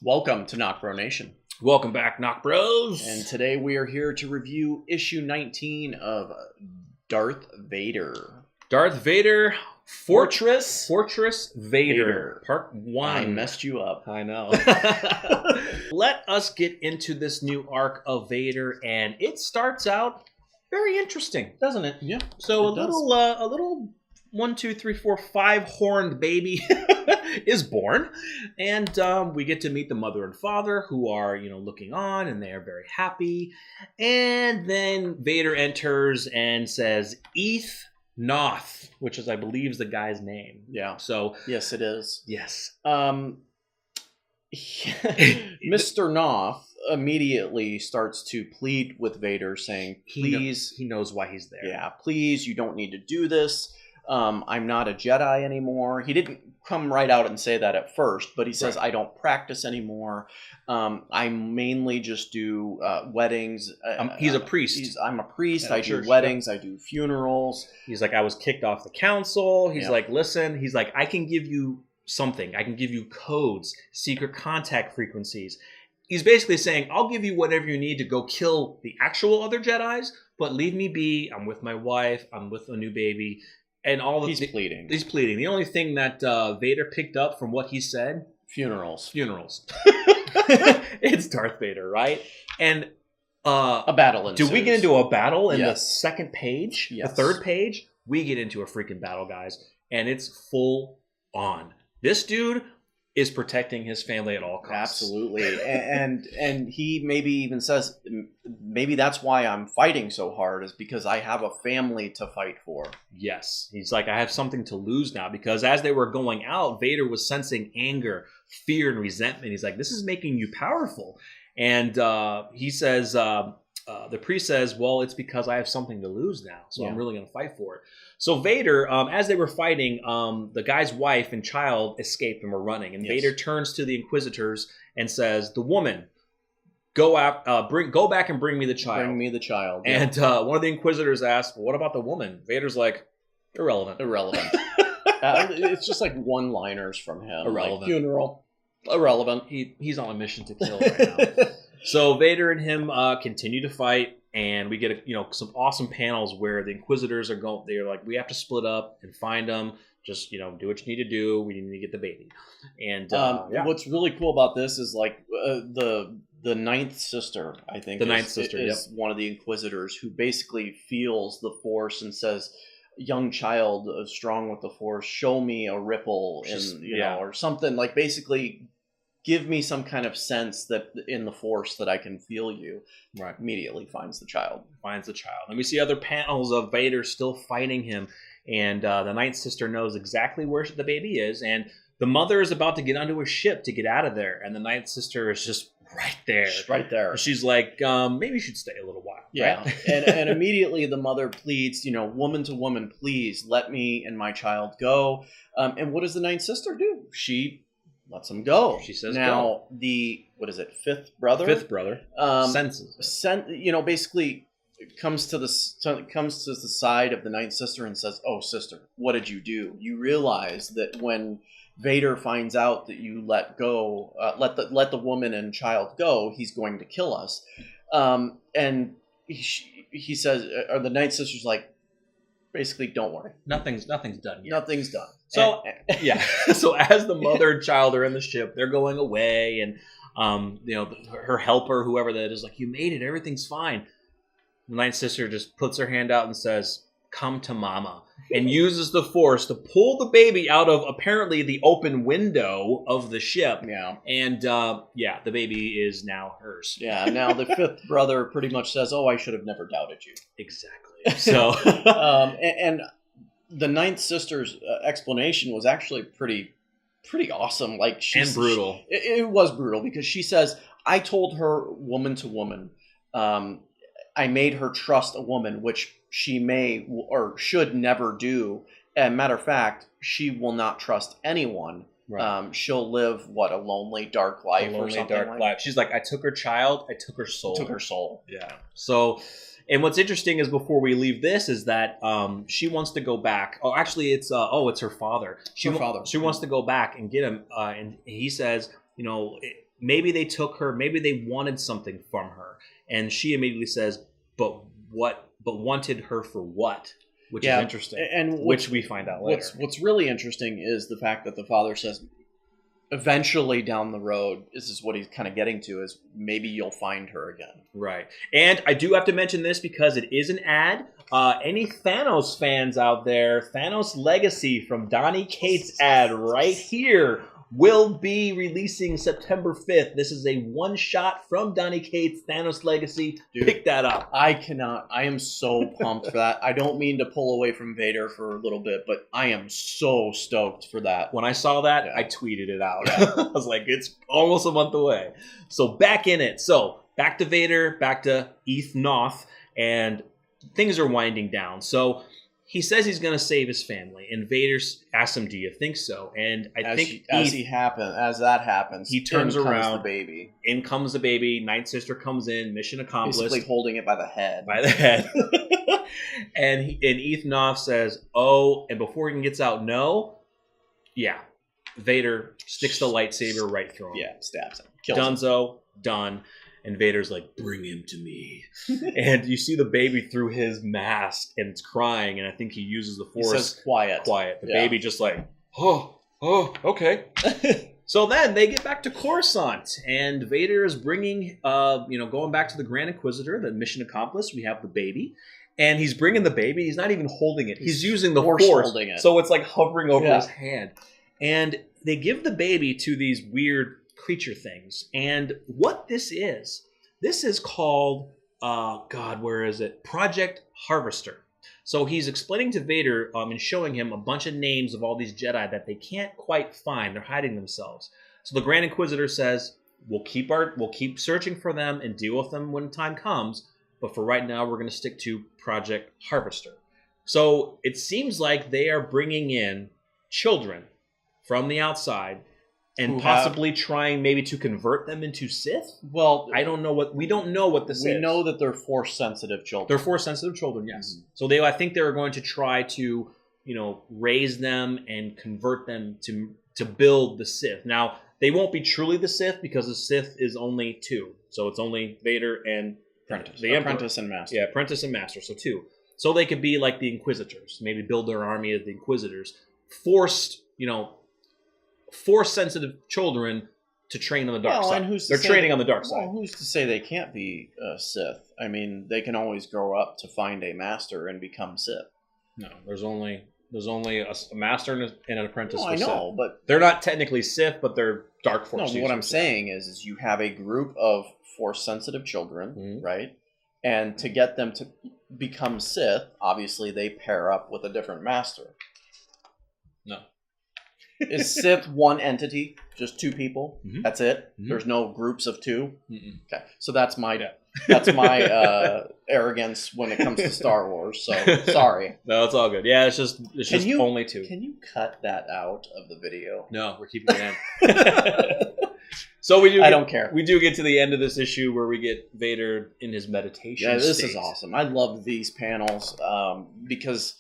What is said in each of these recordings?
Welcome to NocBro Nation. Welcome back, NocBros. And today we are here to review issue 19 of Darth Vader. Darth Vader Fortress Vader. Part 1. I messed you up. I know. Let us get into this new arc of Vader, and it starts out very interesting, doesn't it? Yeah. So a little 1, 2, 3, 4, 5 horned baby is born, and we get to meet the mother and father who are, looking on, and they are very happy. And then Vader enters and says, "Eth Noth," which is, I believe, is the guy's name. Yeah. So yes, it is. yes. Mr. Noth immediately starts to plead with Vader, saying, "Please." He knows why he's there. Yeah, please, you don't need to do this. I'm not a Jedi anymore. He didn't come right out and say that at first, but he says, right. I don't practice anymore. I mainly just do weddings. He's a priest. I'm a priest. I do weddings. I do funerals. He's like, I was kicked off the council. He's like, listen, he's like, I can give you something. I can give you codes, secret contact frequencies. He's basically saying, I'll give you whatever you need to go kill the actual other Jedis, but leave me be. I'm with my wife. I'm with a new baby. And all he's pleading. He's pleading. The only thing that Vader picked up from what he said, funerals. It's Darth Vader, right? And a battle ensues. Do we get into a battle in the second page? Yes. The third page? We get into a freaking battle, guys, and it's full on. This dude is protecting his family at all costs. Absolutely. and he maybe even says, maybe that's why I'm fighting so hard, is because I have a family to fight for. Yes. He's like, I have something to lose now, because as they were going out, Vader was sensing anger, fear, and resentment. He's like, this is making you powerful. And he says, the priest says, well, it's because I have something to lose now, so I'm really going to fight for it. So Vader, as they were fighting, the guy's wife and child escaped and were running. And Vader turns to the Inquisitors and says, the woman, go back and bring me the child. Bring me the child. And one of the Inquisitors asks, well, what about the woman? Vader's like, irrelevant. It's just like one-liners from him. Irrelevant. Like, funeral. Irrelevant. He's on a mission to kill right now. So Vader and him continue to fight, and we get some awesome panels where the Inquisitors are going. They're like, we have to split up and find them. Just do what you need to do. We need to get the baby. And what's really cool about this is like the ninth sister. I think is one of the Inquisitors who basically feels the Force and says, "Young child, strong with the Force, show me a ripple or something." Like basically, give me some kind of sense that in the Force that I can feel you. Right. Immediately finds the child. And we see other panels of Vader still fighting him. And the ninth sister knows exactly where the baby is. And the mother is about to get onto a ship to get out of there. And the ninth sister is just right there. She's right there. She's like, maybe you should stay a little while. Yeah. Right? and immediately the mother pleads, woman to woman, please let me and my child go. And what does the ninth sister do? She lets him go. She says, now, go. The, what is it, fifth brother, senses. Basically comes to the side of the ninth sister and says, oh, sister, what did you do? You realize that when Vader finds out that you let the woman and child go, he's going to kill us. And he says, or the ninth sister's like, basically, don't worry. Nothing's done yet. Nothing's done. So So as the mother and child are in the ship, they're going away, and her helper, whoever that is, like, you made it, everything's fine. The ninth sister just puts her hand out and says, "Come to mama," and uses the Force to pull the baby out of apparently the open window of the ship. Yeah, and the baby is now hers. Yeah. Now the fifth brother pretty much says, "Oh, I should have never doubted you." Exactly. So, and the ninth sister's explanation was actually pretty awesome. Like and brutal. It was brutal because she says, "I told her woman to woman. I made her trust a woman, which she may or should never do. And matter of fact, she will not trust anyone. Right. She'll live a lonely, dark life or something. She's like, I took her child, I took her soul. Yeah. So, and what's interesting is before we leave this is that she wants to go back. Oh, actually, it's her father. She wants to go back and get him. And he says, maybe they took her, maybe they wanted something from her. And she immediately says, but wanted her for what? Which is interesting, and which we find out later. What's really interesting is the fact that the father says, eventually down the road, this is what he's kind of getting to, is maybe you'll find her again. Right. And I do have to mention this because it is an ad. Any Thanos fans out there, Thanos Legacy from Donny Cates ad right here will be releasing September 5th. This is a one-shot from Donny Cates, Thanos Legacy. Dude, pick that up. I am so pumped for that. I don't mean to pull away from Vader for a little bit, but I am so stoked for that. When I saw that, I tweeted it out. I was like, it's almost a month away. So back in it. So back to Vader, back to Eth Noth, and things are winding down. So he says he's going to save his family, and Vader asks him, "Do you think so?" And as that happens, he turns around. The baby. In comes the baby. Ninth Sister comes in. Mission accomplished. Basically holding it by the head. And Eth Noth says, "Oh," and before he even gets out, "No." Yeah, Vader sticks the lightsaber right through him. Yeah, stabs him. Kills Dunzo, done. And Vader's like, "Bring him to me." And you see the baby through his mask, and it's crying, and I think he uses the Force. He says, quiet. The baby just like, oh, okay. So then they get back to Coruscant, and Vader is bringing, going back to the Grand Inquisitor, the mission accomplished. We have the baby. And he's bringing the baby. He's not even holding it. He's using the Force. Holding it. So it's like hovering over his hand. And they give the baby to these weird creature things, and what this is called where is it? Project Harvester. So he's explaining to Vader and showing him a bunch of names of all these Jedi that they can't quite find. They're hiding themselves. So the Grand Inquisitor says, we'll keep searching for them and deal with them when the time comes, but for right now we're going to stick to Project Harvester. So it seems like they are bringing in children from the outside and possibly trying maybe to convert them into Sith? Well, we don't know what this is. We know that they're Force-sensitive children. They're Force-sensitive children, yes. Mm-hmm. So I think they're going to try to, raise them and convert them to build the Sith. Now, they won't be truly the Sith because the Sith is only two. So it's only Vader and Apprentice and Master. Yeah, Apprentice and Master, so two. So they could be like the Inquisitors, maybe build their army as the Inquisitors. Force-sensitive children to train on the dark side. They're training on the dark side. Well, who's to say they can't be Sith? I mean, they can always grow up to find a master and become Sith. No, there's only a master and an apprentice. I know, but they're not technically Sith, but they're dark Force. No, what I'm saying is you have a group of Force-sensitive children, right? And to get them to become Sith, obviously they pair up with a different master. No. Is Sith one entity? Just two people? Mm-hmm. That's it? Mm-hmm. There's no groups of two? Mm-mm. Okay. So that's my arrogance when it comes to Star Wars. So sorry. No, it's all good. Yeah, it's just only two. Can you cut that out of the video? No, we're keeping it in. So I don't care. We do get to the end of this issue where we get Vader in his meditation. Yeah, this is awesome. I love these panels because,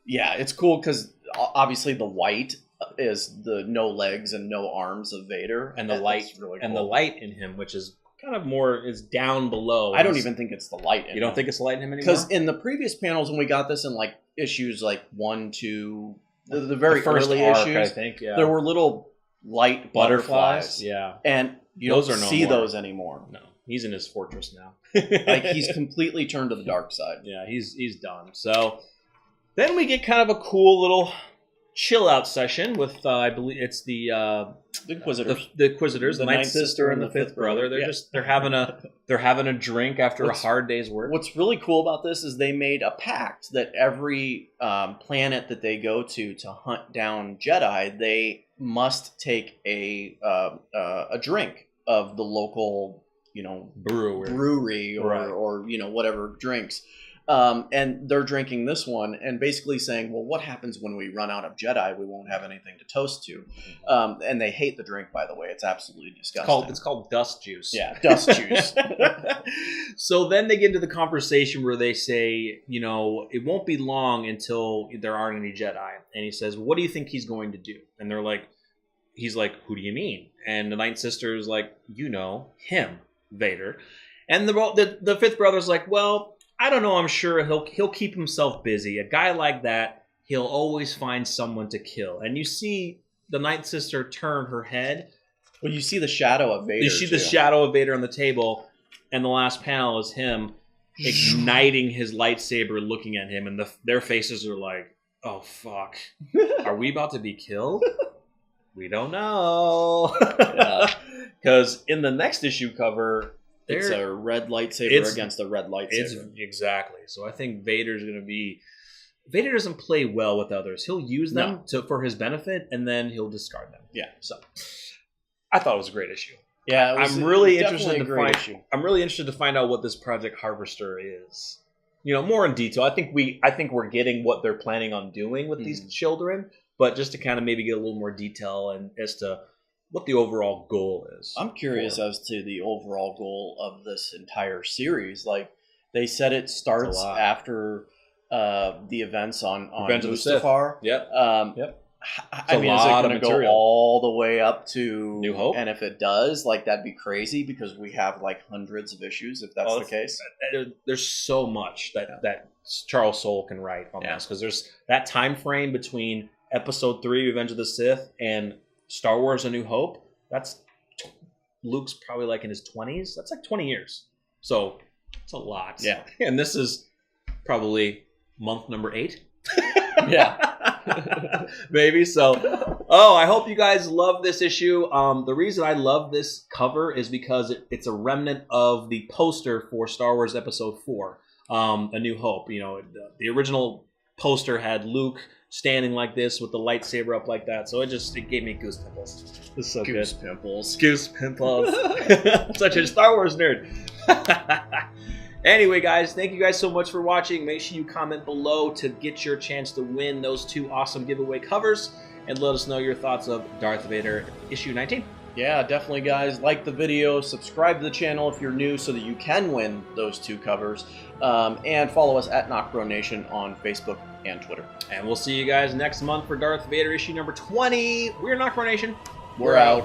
it's cool because obviously the white is the no legs and no arms of Vader, and the light really cool. And the light in him, which is kind of more is down below. I don't even think it's the light in him. You don't think it's the light in him anymore? Because in the previous panels when we got this in like issues like 1, 2, the very first early arc, issues, I think, there were little light butterflies. Yeah, and you don't see those anymore. No, he's in his fortress now. Like he's completely turned to the dark side. Yeah, he's done. So then we get kind of a cool little chill out session with I believe it's the Inquisitors, the Inquisitors, the Ninth Sister and the Fifth Brother. They're having a drink after a hard day's work. What's really cool about this is they made a pact that every planet that they go to hunt down Jedi, they must take a drink of the local brewery or whatever drinks. And they're drinking this one and basically saying, well, what happens when we run out of Jedi? We won't have anything to toast to. And they hate the drink, by the way. It's absolutely disgusting. It's called dust juice. Yeah, dust juice. So then they get into the conversation where they say, it won't be long until there aren't any Jedi. And he says, what do you think he's going to do? And they're like, he's like, who do you mean? And the Ninth Sister is like, you know, him, Vader. And the fifth brother's like, well, I don't know. I'm sure he'll keep himself busy. A guy like that, he'll always find someone to kill. And you see the Ninth Sister turn her head. Well, you see the shadow of Vader. You see the shadow of Vader on the table, and the last panel is him igniting his lightsaber, looking at him, and their faces are like, oh, fuck. Are we about to be killed? We don't know. Because in the next issue cover, it's a red lightsaber against a red lightsaber. Exactly. So I think Vader's going to be... Vader doesn't play well with others. He'll use them for his benefit, and then he'll discard them. Yeah. So I thought it was a great issue. Yeah, I'm really interested to find out what this Project Harvester is. You know, more in detail. I think we're getting what they're planning on doing with these children, but just to kind of maybe get a little more detail and as to what the overall goal is. I'm curious as to the overall goal of this entire series. Like they said, it starts after the events on Mustafar. Yep. Yep. I mean, is it going to go all the way up to New Hope? And if it does, like, that'd be crazy because we have like hundreds of issues if that's the case. There's so much that Charles Soule can write on this, because there's that time frame between Episode 3, Revenge of the Sith, and Star Wars: A New Hope. That's Luke's probably like in his 20s. That's like 20 years. So it's a lot. Yeah. And this is probably month number 8. Yeah. Maybe. So, I hope you guys love this issue. The reason I love this cover is because it's a remnant of the poster for Star Wars Episode 4, A New Hope. You know, the original poster had Luke standing like this with the lightsaber up like that. So it gave me goose pimples. This is so good. Goose pimples. Goose pimples. Such a Star Wars nerd. Anyway, guys, thank you guys so much for watching. Make sure you comment below to get your chance to win those 2 awesome giveaway covers, and let us know your thoughts of Darth Vader issue 19. Yeah, definitely, guys. Like the video, subscribe to the channel if you're new so that you can win those 2 covers, and follow us at NocBro Nation on Facebook and Twitter. And we'll see you guys next month for Darth Vader issue number 20. We're NocBro Nation. We're out.